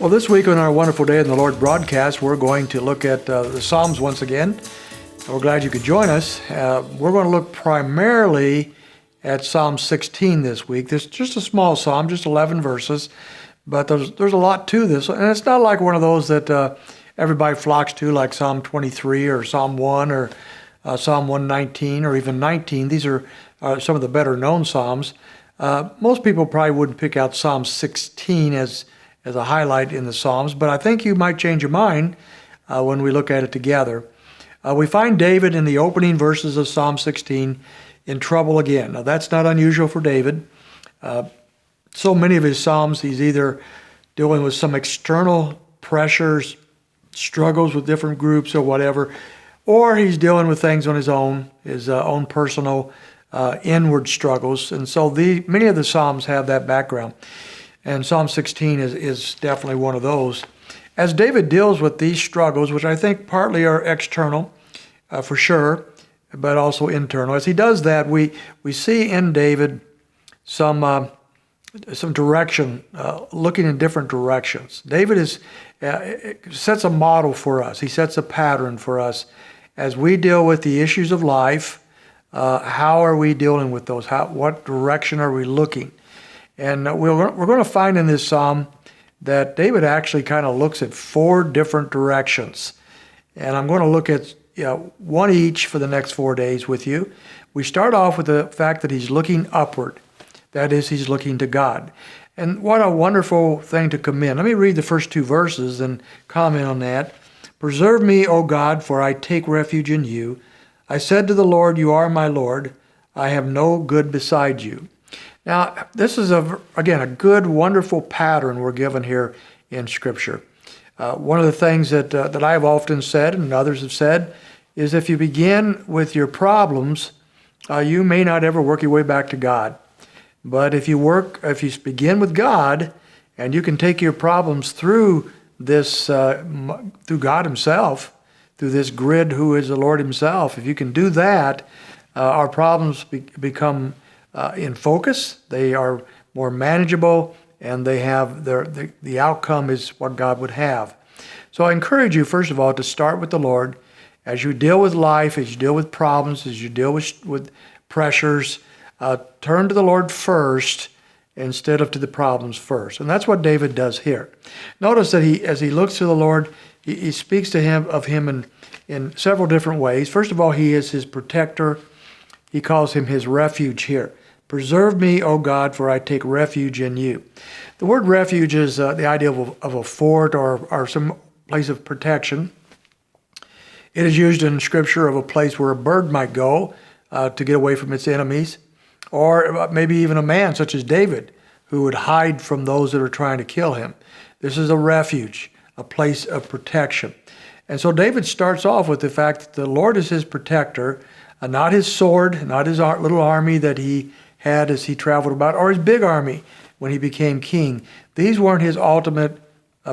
Well, this week on our Wonderful Day in the Lord broadcast, we're going to look at the Psalms once again. We're glad you could join us. We're going to look primarily at Psalm 16 this week. There's just a small psalm, just 11 verses, but there's a lot to this. And it's not like one of those that everybody flocks to, like Psalm 23 or Psalm 1 or Psalm 119 or even 19. These are some of the better known psalms. Most people probably wouldn't pick out Psalm 16 as a highlight in the Psalms, but I think you might change your mind when we look at it together. We find David in the opening verses of Psalm 16 in trouble again. Now, that's not unusual for David. So many of his Psalms, he's either dealing with some external pressures, struggles with different groups or whatever, or he's dealing with things on his own personal inward struggles. And so many of the Psalms have that background. And Psalm 16 is definitely one of those. As David deals with these struggles, which I think partly are external, for sure, but also internal. As he does that, we see in David some direction, looking in different directions. David sets a model for us. He sets a pattern for us. As we deal with the issues of life, how are we dealing with those? What direction are we looking? And we're going to find in this psalm that David actually kind of looks at four different directions. And I'm going to look at one each for the next 4 days with you. We start off with the fact that he's looking upward. That is, he's looking to God. And what a wonderful thing to commend. Let me read the first two verses and comment on that. Preserve me, O God, for I take refuge in you. I said to the Lord, you are my Lord. I have no good beside you. Now, this is, again, a good, wonderful pattern we're given here in Scripture. One of the things that I've often said and others have said is if you begin with your problems, you may not ever work your way back to God. But if you begin with God and you can take your problems through through God Himself, through this grid who is the Lord Himself, if you can do that, our problems become in focus, they are more manageable, and they have the outcome is what God would have. So I encourage you, first of all, to start with the Lord. As you deal with life, as you deal with problems, as you deal with pressures, turn to the Lord first instead of to the problems first. And that's what David does here. Notice that as he looks to the Lord, he speaks to him in several different ways. First of all, he is his protector. He calls him his refuge here. Preserve me, O God, for I take refuge in you. The word refuge is the idea of a fort or some place of protection. It is used in Scripture of a place where a bird might go to get away from its enemies, or maybe even a man such as David who would hide from those that are trying to kill him. This is a refuge, a place of protection. And so David starts off with the fact that the Lord is his protector, not his sword, not his little army that he had as he traveled about, or his big army when he became king. These weren't his ultimate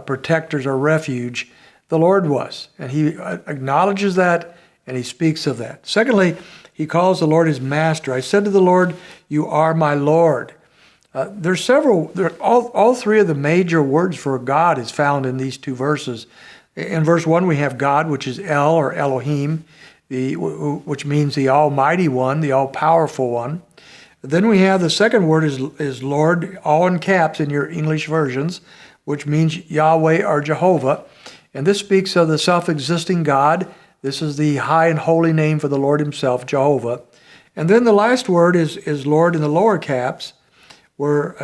protectors or refuge. The Lord was, and he acknowledges that, and he speaks of that. Secondly, he calls the Lord his master. I said to the Lord, you are my Lord. All three of the major words for God is found in these two verses. In verse 1, we have God, which is El or Elohim, which means the Almighty One, the All-Powerful One. Then we have the second word is Lord, all in caps in your English versions, which means Yahweh or Jehovah. And this speaks of the self-existing God. This is the high and holy name for the Lord Himself, Jehovah. And then the last word is Lord in the lower caps, where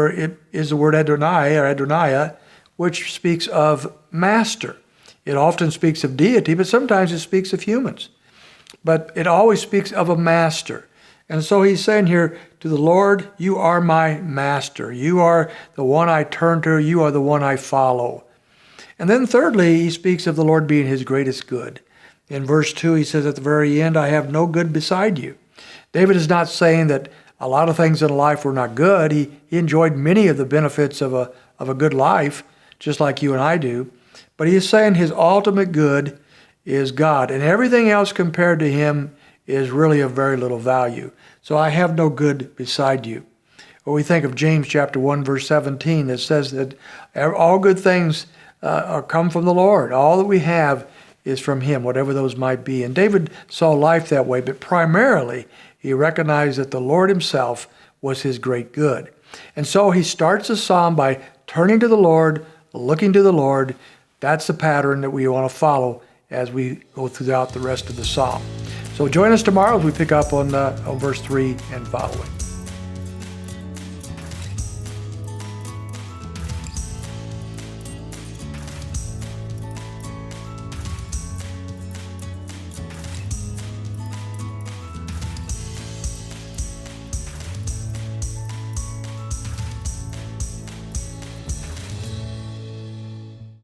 it is the word Adonai or Adoniah, which speaks of master. It often speaks of deity, but sometimes it speaks of humans. But it always speaks of a master. And so he's saying here to the Lord, you are my master. You are the one I turn to. You are the one I follow. And then thirdly, he speaks of the Lord being his greatest good. In verse 2, he says at the very end, I have no good beside you. David is not saying that a lot of things in life were not good. He enjoyed many of the benefits of a good life, just like you and I do. But he is saying his ultimate good is God. And everything else compared to him is really of very little value. So I have no good beside you. Or we think of James chapter 1, verse 17, that says that all good things are come from the Lord. All that we have is from Him, whatever those might be. And David saw life that way, but primarily he recognized that the Lord Himself was his great good. And so he starts the psalm by turning to the Lord, looking to the Lord. That's the pattern that we want to follow as we go throughout the rest of the psalm. So join us tomorrow as we pick up on verse 3 and following.